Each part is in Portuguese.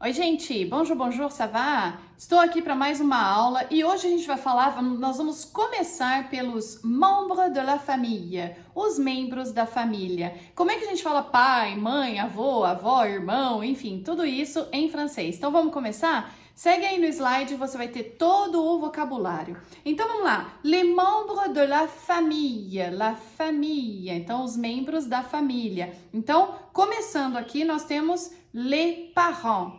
Oi, gente, bonjour, bonjour, ça va? Estou aqui para mais uma aula e hoje a gente vai falar, nós vamos começar pelos membres de la famille, os membros da família. Como é que a gente fala pai, mãe, avô, avó, irmão, enfim, tudo isso em francês. Então vamos começar? Segue aí no slide, você vai ter todo o vocabulário. Então vamos lá, les membres de la famille, então os membros da família. Então, começando aqui, nós temos les parents,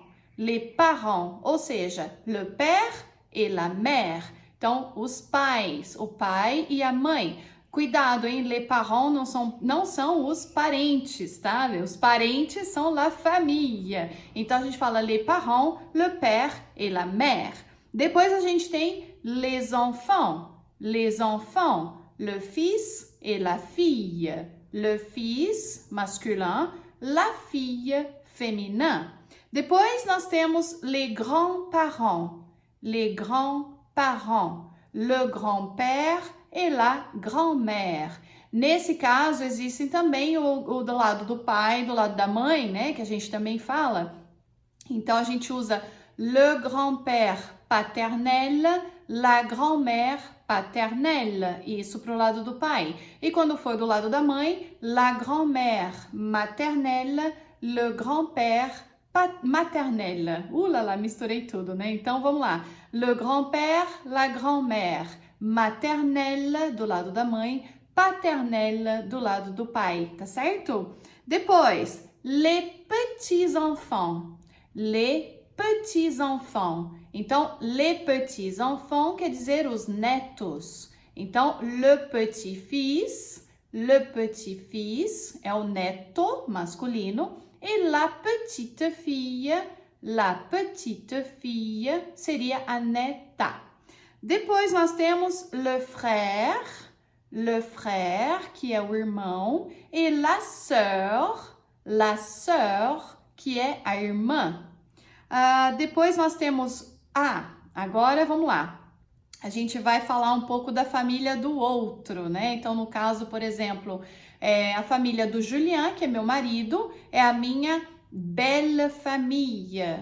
ou seja, le père et la mère. Então, os pais, o pai e a mãe. Cuidado, hein? Les parents não são os parentes, tá? Os parentes são la famille. Então, a gente fala les parents, le père et la mère. Depois, a gente tem les enfants, le fils et la fille. Le fils, masculin, la fille, féminin. Depois nós temos les grands-parents, le grand-père e la grand-mère. Nesse caso, existem também o do lado do pai, do lado da mãe, né, que a gente também fala. Então, a gente usa le grand-père paternel, la grand-mère paternelle, isso para o lado do pai. E quando for do lado da mãe, la grand-mère maternelle, le grand-père maternelle. Lá, misturei tudo, né? Então, vamos lá. Le grand-père, la grand-mère. Maternelle, do lado da mãe. Paternelle, do lado do pai, tá certo? Depois, les petits-enfants. Les petits-enfants. Então, les petits-enfants quer dizer os netos. Então, le petit-fils é o neto masculino. E la petite fille seria a neta. Depois nós temos le frère, que é o irmão, e la sœur, que é a irmã. Depois nós temos agora vamos lá. A gente vai falar um pouco da família do outro, né? Então, no caso, por exemplo, a família do Julian, que é meu marido, é a minha belle famille.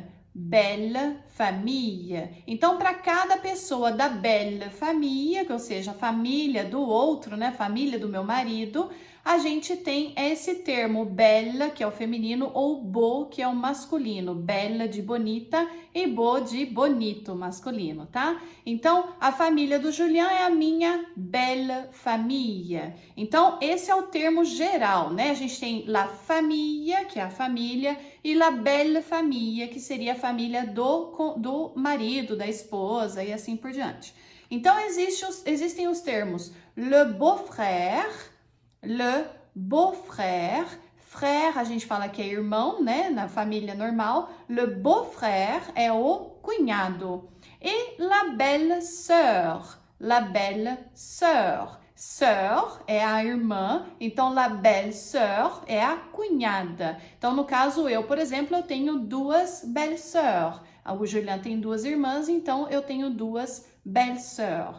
Então, para cada pessoa da belle famille, ou seja, a família do outro, né? Família do meu marido, a gente tem esse termo belle, que é o feminino, ou beau, que é o masculino. Belle de bonita e beau de bonito, masculino, tá? Então, a família do Julian é a minha belle famille. Então, esse é o termo geral, né? A gente tem la famille, que é a família, e la belle famille, que seria a família do marido, da esposa e assim por diante. Então, existem os termos le beau-frère, frère a gente fala que é irmão, né, na família normal. Le beau-frère é o cunhado. E la belle-sœur, sœur é a irmã, então la belle-sœur é a cunhada. Então, no caso, eu, por exemplo, eu tenho duas belles-sœurs. O Julian tem duas irmãs, então eu tenho duas belles-sœurs.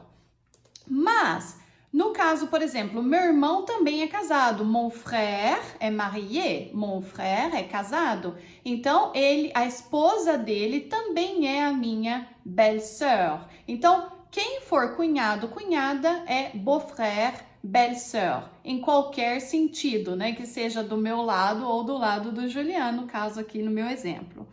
Mas, no caso, por exemplo, meu irmão também é casado. Mon frère é marié. Mon frère é casado. Então, a esposa dele também é a minha belle-sœur. Então, quem for cunhado, cunhada é beau-frère, belle-sœur. Em qualquer sentido, né? Que seja do meu lado ou do lado do Juliano, no caso aqui no meu exemplo.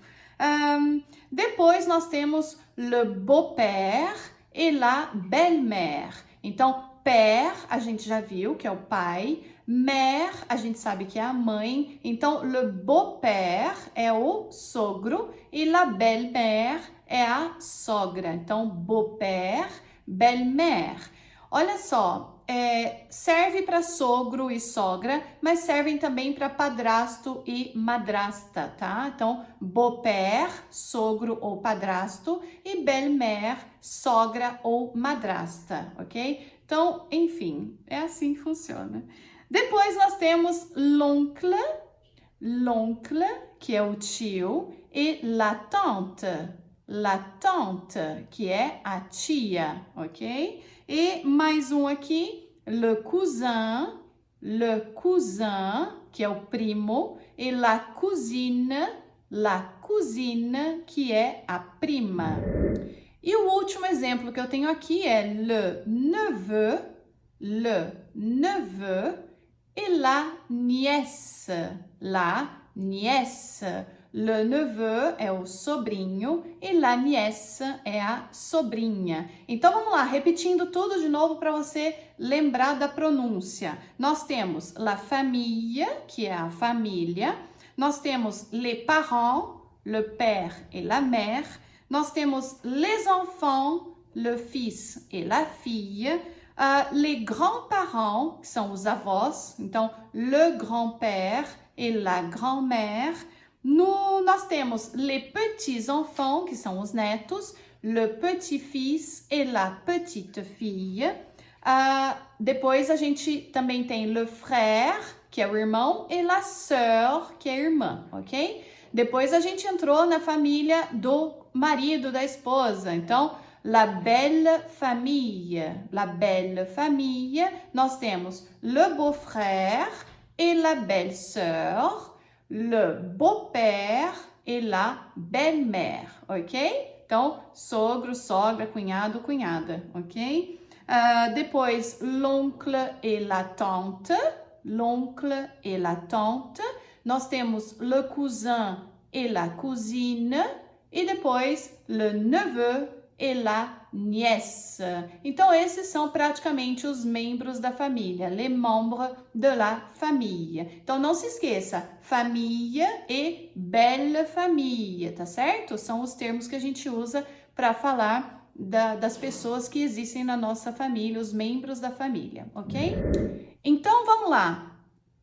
Depois, nós temos le beau-père et la belle-mère. Então, père, a gente já viu que é o pai. Mère, a gente sabe que é a mãe. Então, le beau-père é o sogro e la belle-mère é a sogra. Então, beau-père, belle-mère. Olha só, serve para sogro e sogra, mas servem também para padrasto e madrasta, tá? Então, beau-père, sogro ou padrasto, e belle-mère, sogra ou madrasta, ok? Então, enfim, é assim que funciona. Depois nós temos l'oncle, que é o tio, e la tante, que é a tia, ok? E mais um aqui, le cousin, que é o primo, e la cousine, la cousine, que é a prima. E o último exemplo que eu tenho aqui é le neveu et la nièce, Le neveu é o sobrinho e la nièce é a sobrinha. Então vamos lá, repetindo tudo de novo para você lembrar da pronúncia. Nós temos la famille, que é a família. Nós temos les parents, le père et la mère. Nós temos les enfants, le fils et la fille. Les grands-parents, que são os avós. Então, le grand-père et la grand-mère. Nós temos les petits-enfants, que são os netos, le petit-fils et la petite-fille. Depois a gente também tem le frère, que é o irmão, e la sœur, que é a irmã, ok? Depois a gente entrou na família do marido, da esposa. Então, la belle famille. Nós temos le beau-frère et la belle-sœur, le beau-père et la belle-mère, ok? Então, sogro, sogra, cunhado, cunhada, ok? Depois, l'oncle et la tante. Nós temos le cousin et la cousine. E depois, le neveu et la nièce. Então, esses são praticamente os membros da família, les membres de la famille. Então, não se esqueça, família e belle famille, tá certo? São os termos que a gente usa para falar das pessoas que existem na nossa família, os membros da família, ok? Então, vamos lá.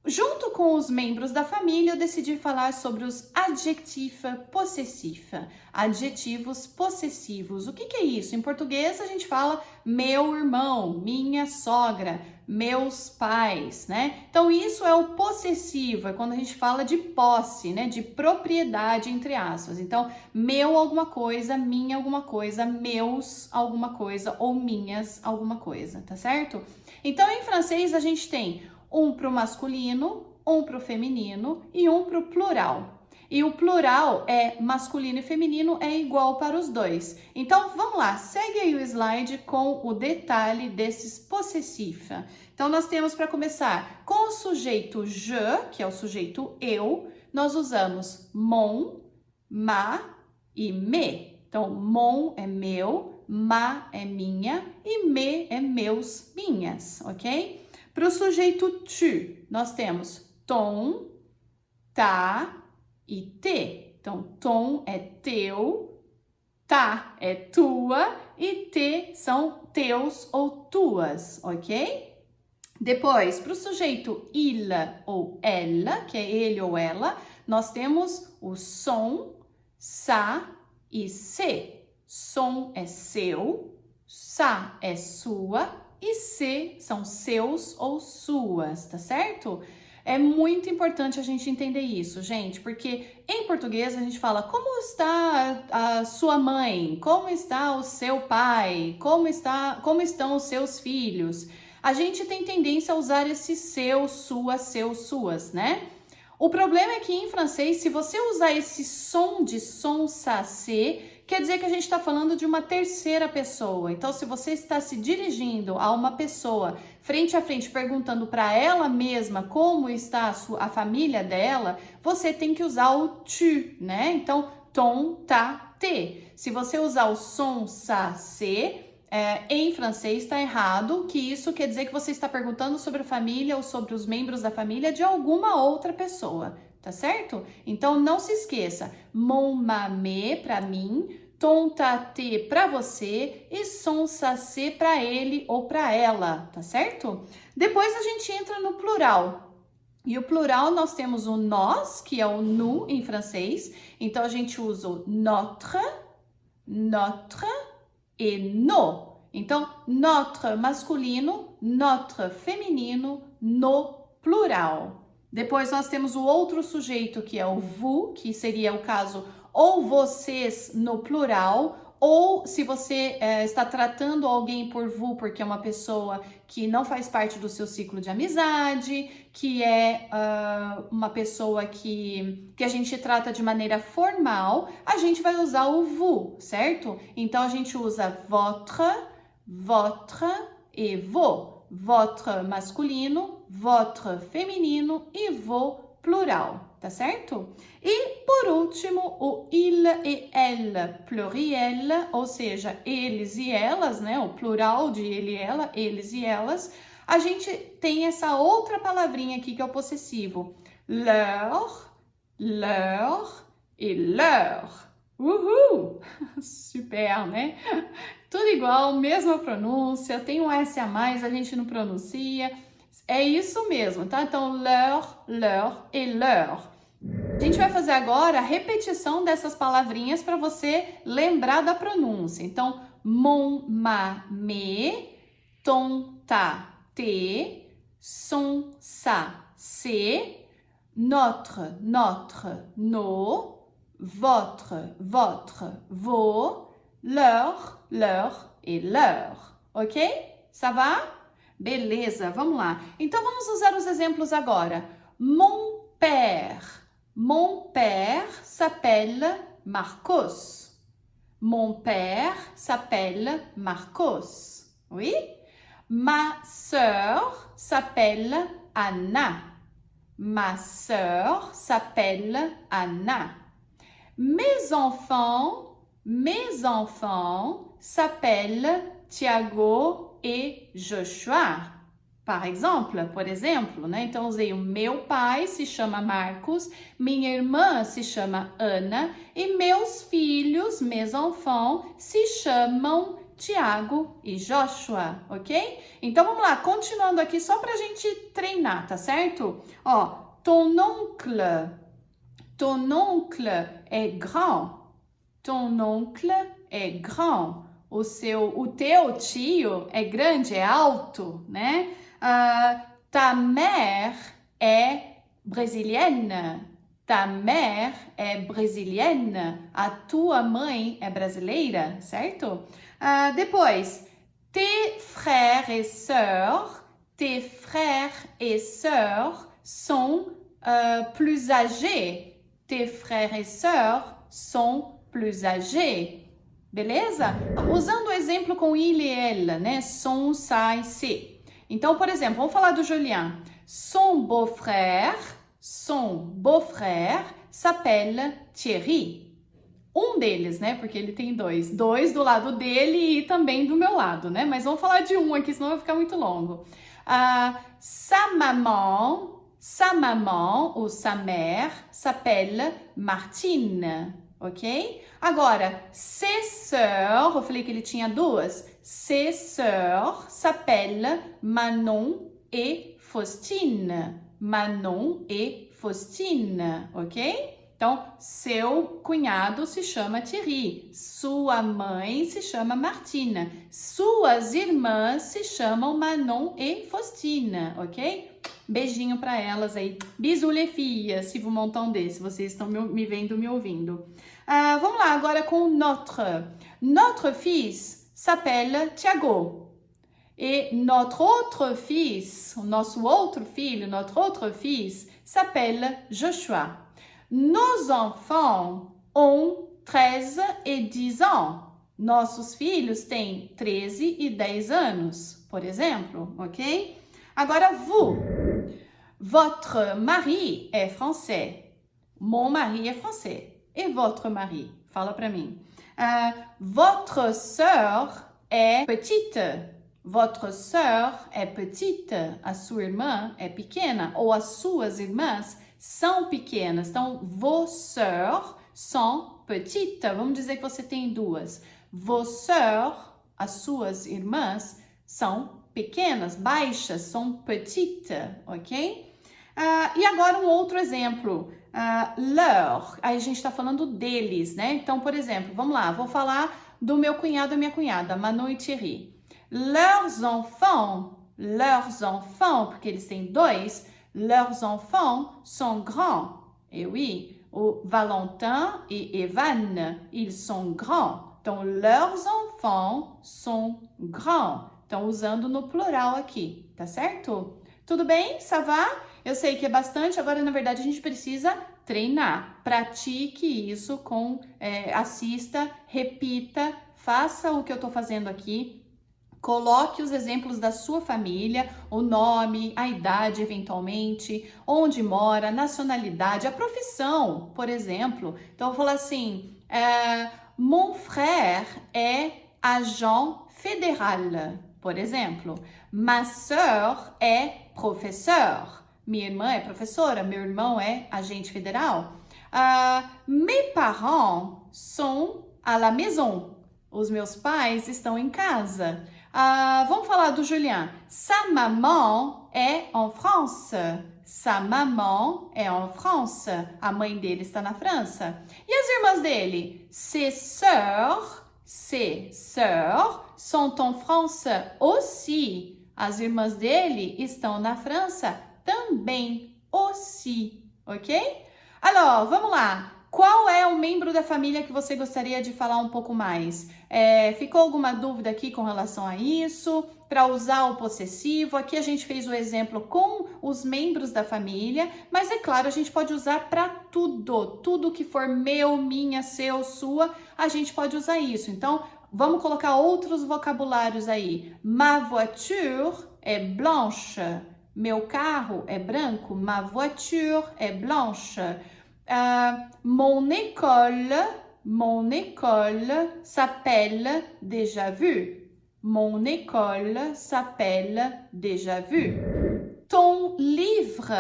Junto com os membros da família, eu decidi falar sobre os adjetifs possessifs, adjetivos possessivos. O que é isso? Em português, a gente fala meu irmão, minha sogra, meus pais, né? Então, isso é o possessivo, é quando a gente fala de posse, né? De propriedade, entre aspas. Então, meu alguma coisa, minha alguma coisa, meus alguma coisa ou minhas alguma coisa, tá certo? Então, em francês, a gente tem um para o masculino, um para o feminino e um para o plural. E o plural é masculino e feminino é igual para os dois. Então, vamos lá, segue aí o slide com o detalhe desses possessifs. Então, nós temos para começar com o sujeito je, que é o sujeito eu, nós usamos mon, ma e me. Então, mon é meu, ma é minha e me é meus, minhas, ok? Para o sujeito tu, nós temos ton, ta e te. Então, ton é teu, ta é tua e te são teus ou tuas, ok? Depois, para o sujeito il ou ela, que é ele ou ela, nós temos o son, sa e se. Son é seu, sa é sua e se são seus ou suas, tá certo? É muito importante a gente entender isso, gente, porque em português a gente fala como está a sua mãe, como está o seu pai, como estão os seus filhos. A gente tem tendência a usar esse seu, sua, seus, suas, né? O problema é que em francês, se você usar esse som de son, sa, se, quer dizer que a gente está falando de uma terceira pessoa. Então, se você está se dirigindo a uma pessoa frente a frente, perguntando para ela mesma como está a família dela, você tem que usar o tu, né? Então, ton, ta, te. Se você usar o som, sa, se, em francês está errado, que isso quer dizer que você está perguntando sobre a família ou sobre os membros da família de alguma outra pessoa, tá certo? Então, não se esqueça, mon, ma, me, para mim, ton, ta, te, para você e son, sa, se, para ele ou para ela, tá certo? Depois a gente entra no plural. E o plural nós temos o nós, que é o nous em francês. Então, a gente usa o notre e nos. Então, notre masculino, notre feminino, no plural. Depois nós temos o outro sujeito que é o vous, que seria o caso ou vocês no plural ou se você está tratando alguém por vous, porque é uma pessoa que não faz parte do seu ciclo de amizade, que é uma pessoa que a gente trata de maneira formal, a gente vai usar o vous, certo? Então, a gente usa votre, votre e vos. Votre masculino, votre feminino e vos plural, tá certo? E, por último, o il e elle pluriel, ou seja, eles e elas, né? O plural de ele e ela, eles e elas. A gente tem essa outra palavrinha aqui que é o possessivo. Leur, leur e leur. Uhul! Super, né? Tudo igual, mesma pronúncia, tem um S a mais, a gente não pronuncia. É isso mesmo, tá? Então, leur, leur e leur. A gente vai fazer agora a repetição dessas palavrinhas para você lembrar da pronúncia. Então, mon, ma, me, ton, ta, te, son, sa, se, notre, notre, nos, votre, votre, vos, leur, leur e leur. Ok? Ça va? Beleza, vamos lá. Então, vamos usar os exemplos agora. Mon père. Mon père s'appelle Marcos. Mon père s'appelle Marcos. Oui? Ma sœur s'appelle Anna. Ma sœur s'appelle Anna. Mes enfants s'appellent Tiago e Joshua. Por exemplo, né? Então, usei o meu pai se chama Marcos, minha irmã se chama Ana e meus filhos, mes enfants, se chamam Tiago e Joshua, ok? Então, vamos lá, continuando aqui só pra gente treinar, tá certo? Ó, ton oncle est grand. Ton oncle est grand. O teu tio é grande, é alto, né? Ta mère est brésilienne. Ta mère est brésilienne. A tua mãe é brasileira, certo? Depois, tes frères et sœurs sont plus âgés. Tes frères et sœurs sont plus âgés. Beleza? Usando o exemplo com il e elle, né? Son, sa e se. Então, por exemplo, vamos falar do Julien. Son beau-frère s'appelle Thierry. Um deles, né? Porque ele tem dois. Dois do lado dele e também do meu lado, né? Mas vamos falar de um aqui, senão vai ficar muito longo. Sa maman ou sa mère s'appelle Martine. Ok? Agora, ses sœurs, eu falei que ele tinha duas. Ses sœurs s'appellent Manon et Faustine. Manon et Faustine, ok? Então, seu cunhado se chama Thierry. Sua mãe se chama Martina. Suas irmãs se chamam Manon e Faustine, ok? Beijinho para elas aí. Bisous les filles, se vous m'entendez, se vocês estão me vendo, me ouvindo. Vamos lá, agora com notre. Notre fils s'appelle Thiago. Et notre autre fils, nosso outro filho, notre autre fils s'appelle Joshua. Nos enfants ont 13 et 10 ans. Nossos filhos têm 13 e 10 anos, por exemplo, ok? Agora, vous. Votre mari est français. Mon mari est français. Et votre mari? Fala para mim. Votre sœur est petite. Votre sœur est petite. A sua irmã é pequena. Ou as suas irmãs são pequenas. Então, vos sœurs sont petites. Vamos dizer que você tem duas. Vos sœurs, as suas irmãs, são pequenas, baixas, são petites, ok? E agora um outro exemplo. Leur, aí a gente está falando deles, né? Então, por exemplo, vamos lá, vou falar do meu cunhado e minha cunhada, Manon e Thierry. Leurs enfants, porque eles têm dois, leurs enfants sont grands. Et oui, o Valentin e Evan, ils sont grands. Então, leurs enfants sont grands. Então, usando no plural aqui, tá certo? Tudo bem? Ça va? Eu sei que é bastante, agora, na verdade, a gente precisa treinar. Pratique isso assista, repita, faça o que eu tô fazendo aqui. Coloque os exemplos da sua família, o nome, a idade, eventualmente, onde mora, nacionalidade, a profissão, por exemplo. Então, eu vou falar assim, mon frère est agent fédéral, por exemplo. Ma sœur est professeur. Minha irmã é professora, meu irmão é agente federal. Mes parents sont à la maison. Os meus pais estão em casa. Vamos falar do Julien. Sa maman est en France. Sa maman est en France. A mãe dele está na França. E as irmãs dele? Ses sœurs sont en France aussi. As irmãs dele estão na França também, aussi, ok? Alors, vamos lá. Qual é o membro da família que você gostaria de falar um pouco mais? Ficou alguma dúvida aqui com relação a isso? Para usar o possessivo, aqui a gente fez o exemplo com os membros da família, mas é claro, a gente pode usar para tudo. Tudo que for meu, minha, seu, sua, a gente pode usar isso. Então, vamos colocar outros vocabulários aí. Ma voiture est blanche. Meu carro é branco. Ma voiture est blanche. Mon école s'appelle déjà vu. Mon école s'appelle déjà vu. Ton livre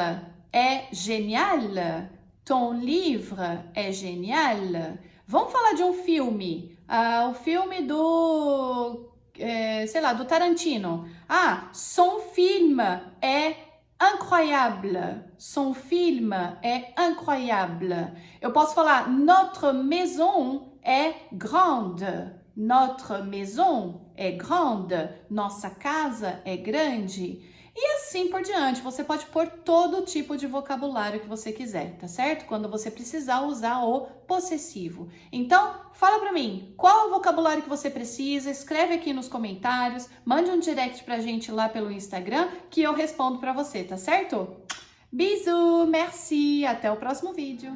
est génial. Ton livre est génial. Vamos falar de um filme. O filme do Tarantino. Son film est incroyable. Son film est incroyable. Eu posso falar notre maison est grande. Notre maison est grande. Nossa casa é grande. E assim por diante, você pode pôr todo tipo de vocabulário que você quiser, tá certo? Quando você precisar usar o possessivo. Então, fala pra mim, qual é o vocabulário que você precisa? Escreve aqui nos comentários, mande um direct pra gente lá pelo Instagram, que eu respondo pra você, tá certo? Bisous, merci, até o próximo vídeo.